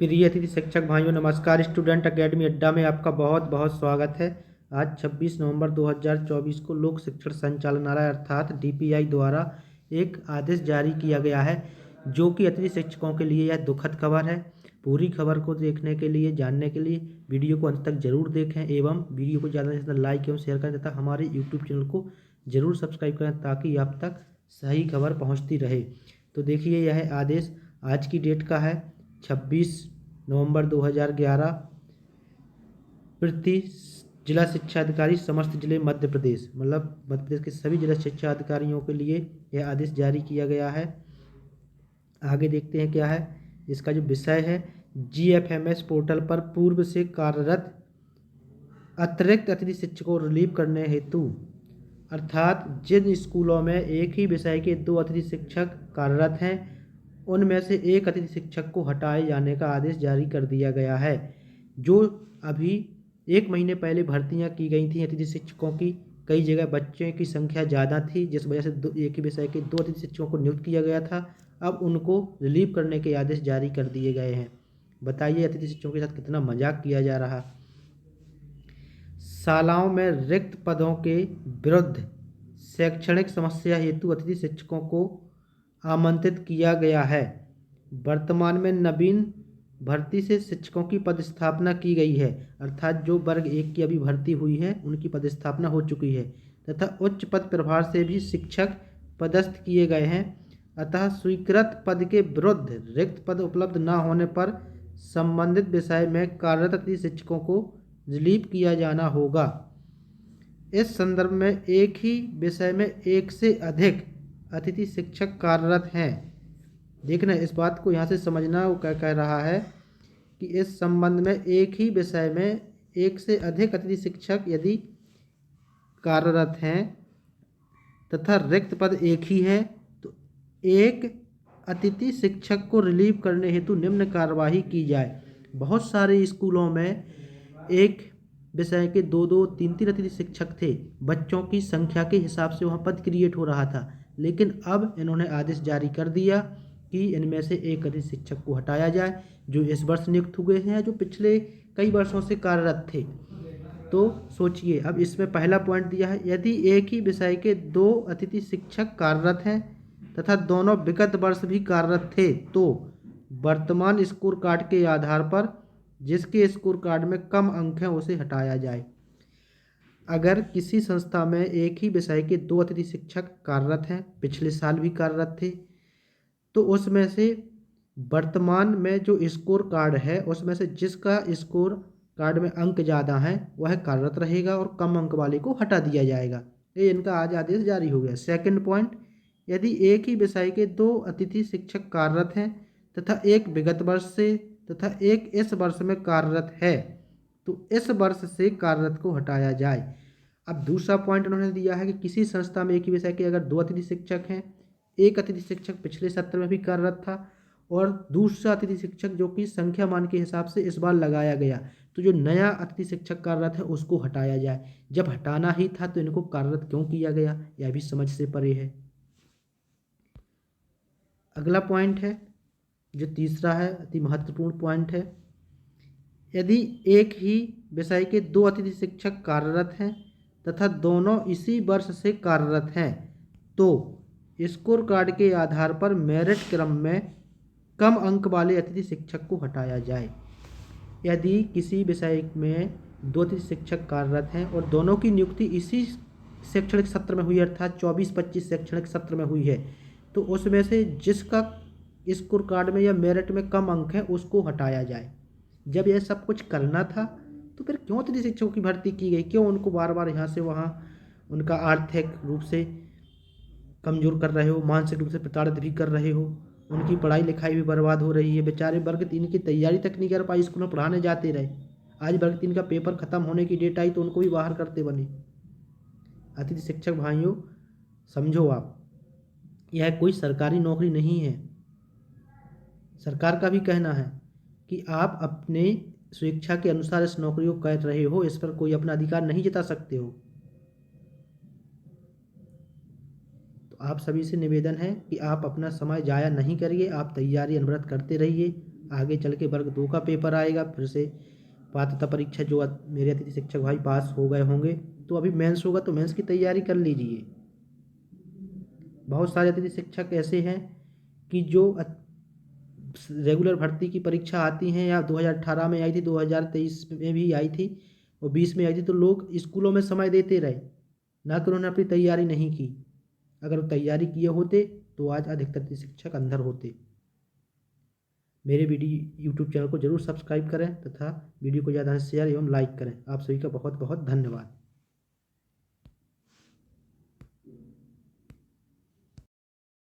प्रिय अतिथि शिक्षक भाइयों, नमस्कार। स्टूडेंट अकेडमी अड्डा में आपका बहुत बहुत स्वागत है। आज 26 नवंबर 2024 को लोक शिक्षण संचालनालय अर्थात डीपीआई द्वारा एक आदेश जारी किया गया है, जो कि अतिथि शिक्षकों के लिए यह दुखद खबर है। पूरी खबर को देखने के लिए, जानने के लिए वीडियो को अंत तक जरूर देखें एवं वीडियो को ज़्यादा से ज़्यादा लाइक एवं शेयर करें तथा हमारे यूट्यूब चैनल को जरूर सब्सक्राइब करें ताकि आप तक सही खबर पहुँचती रहे। तो देखिए, यह आदेश आज की डेट का है 26 नवंबर 2011। प्रति जिला शिक्षा अधिकारी समस्त जिले मध्य प्रदेश, मतलब मध्य प्रदेश के सभी जिला शिक्षा अधिकारियों के लिए यह आदेश जारी किया गया है। आगे देखते हैं क्या है इसका जो विषय है। जीएफएमएस पोर्टल पर पूर्व से कार्यरत अतिरिक्त अतिथि शिक्षकों को रिलीव करने हेतु, अर्थात जिन स्कूलों में एक ही विषय के 2 अतिथि शिक्षक कार्यरत हैं, उनमें से एक अतिथि शिक्षक को हटाए जाने का आदेश जारी कर दिया गया है। जो अभी 1 महीने पहले भर्तियां की गई थी अतिथि शिक्षकों की, कई जगह बच्चों की संख्या ज़्यादा थी जिस वजह से एक ही विषय के 2 अतिथि शिक्षकों को नियुक्त किया गया था। अब उनको रिलीव करने के आदेश जारी कर दिए गए हैं। बताइए, अतिथि शिक्षकों के साथ कितना मजाक किया जा रहा। शालाओं में रिक्त पदों के विरुद्ध शैक्षणिक समस्या हेतु अतिथि शिक्षकों को आमंत्रित किया गया है। वर्तमान में नवीन भर्ती से शिक्षकों की पदस्थापना की गई है, अर्थात जो वर्ग 1 की अभी भर्ती हुई है उनकी पदस्थापना हो चुकी है तथा उच्च पद प्रभार से भी शिक्षक पदस्थ किए गए हैं। अतः स्वीकृत पद के विरुद्ध रिक्त पद उपलब्ध न होने पर संबंधित विषय में कार्यरत अतिथि शिक्षकों को रिलीव किया जाना होगा। इस संदर्भ में एक ही विषय में एक से अधिक अतिथि शिक्षक कार्यरत हैं। देखना, इस बात को यहाँ से समझना। वो क्या कह रहा है कि इस संबंध में एक ही विषय में एक से अधिक अतिथि शिक्षक यदि कार्यरत हैं तथा रिक्त पद एक ही है तो एक अतिथि शिक्षक को रिलीव करने हेतु निम्न कार्यवाही की जाए। बहुत सारे स्कूलों में एक विषय के 2-2, 3-3 अतिथि शिक्षक थे। बच्चों की संख्या के हिसाब से वहाँ पद क्रिएट हो रहा था, लेकिन अब इन्होंने आदेश जारी कर दिया कि इनमें से एक अतिथि शिक्षक को हटाया जाए जो इस वर्ष नियुक्त हुए हैं, जो पिछले कई वर्षों से कार्यरत थे। तो सोचिए, अब इसमें पहला पॉइंट दिया है, यदि एक ही विषय के 2 अतिथि शिक्षक कार्यरत हैं तथा दोनों विगत वर्ष भी कार्यरत थे तो वर्तमान स्कोर कार्ड के आधार पर जिसके स्कोर कार्ड में कम अंक हैं उसे हटाया जाए। अगर किसी संस्था में एक ही विषय के 2 अतिथि शिक्षक कार्यरत हैं, पिछले साल भी कार्यरत थे, तो उसमें से वर्तमान में जो स्कोर कार्ड है उसमें से जिसका स्कोर कार्ड में अंक ज़्यादा हैं वह कार्यरत रहेगा और कम अंक वाले को हटा दिया जाएगा। ये इनका आज आदेश जारी हो गया। सेकंड पॉइंट, यदि एक ही विषय के 2 अतिथि शिक्षक कार्यरत हैं तथा एक विगत वर्ष से तथा एक इस वर्ष में कार्यरत है तो इस वर्ष से कार्यरत को हटाया जाए। अब दूसरा पॉइंट उन्होंने दिया है कि किसी संस्था में एक ही विषय के अगर 2 अतिथि शिक्षक हैं, एक अतिथि शिक्षक पिछले सत्र में भी कार्यरत था और दूसरा अतिथि शिक्षक जो कि संख्या मान के हिसाब से इस बार लगाया गया, तो जो नया अतिथि शिक्षक कार्यरत है उसको हटाया जाए। जब हटाना ही था तो इनको कार्यरत क्यों किया गया, यह भी समझ से परे है। अगला पॉइंट है जो तीसरा है, अति महत्वपूर्ण पॉइंट है। यदि एक ही विषय के 2 अतिथि शिक्षक कार्यरत हैं तथा दोनों इसी वर्ष से कार्यरत हैं तो स्कोर कार्ड के आधार पर मेरिट क्रम में कम अंक वाले अतिथि शिक्षक को हटाया जाए। यदि किसी विषय में 2 अतिथि शिक्षक कार्यरत हैं और दोनों की नियुक्ति इसी शैक्षणिक सत्र में हुई, अर्थात 24-25 शैक्षणिक सत्र में हुई है, तो उसमें से जिसका स्कोर कार्ड में या मेरिट में कम अंक है उसको हटाया जाए। जब यह सब कुछ करना था तो फिर क्यों अतिथि शिक्षकों की भर्ती की गई? क्यों उनको बार बार यहाँ से वहाँ उनका आर्थिक रूप से कमज़ोर कर रहे हो, मानसिक रूप से प्रताड़ित भी कर रहे हो, उनकी पढ़ाई लिखाई भी बर्बाद हो रही है। बेचारे वर्ग 3 की तैयारी तक नहीं कर पाए, स्कूल में पढ़ाने जाते रहे। आज वर्ग 3 का पेपर ख़त्म होने की डेट आई तो उनको भी बाहर करते बने। अतिथि शिक्षक भाइयों, समझो आप, यह कोई सरकारी नौकरी नहीं है। सरकार का भी कहना है कि आप अपने स्वेच्छा के अनुसार इस नौकरी को कर रहे हो, इस पर कोई अपना अधिकार नहीं जता सकते हो। तो आप सभी से निवेदन है कि आप अपना समय जाया नहीं करिए, आप तैयारी अनवरत करते रहिए आगे चल के वर्ग 2 का पेपर आएगा, फिर से पात्रता परीक्षा जो मेरे अतिथि शिक्षक भाई पास हो गए होंगे, तो अभी मेंस होगा तो मेंस की तैयारी कर लीजिए। बहुत सारे अतिथि शिक्षक ऐसे हैं कि जो रेगुलर भर्ती की परीक्षा आती हैं, या 2018 में आई थी, 2023 में भी आई थी और 20 में आई थी, तो लोग स्कूलों में समय देते रहे, ना कि उन्होंने अपनी तैयारी नहीं की। अगर वो तैयारी किए होते तो आज अधिकतर अतिथि शिक्षक अंदर होते। मेरे वीडियो यूट्यूब चैनल को जरूर सब्सक्राइब करें तथा वीडियो को ज़्यादा से शेयर एवं लाइक करें। आप सभी का बहुत बहुत धन्यवाद।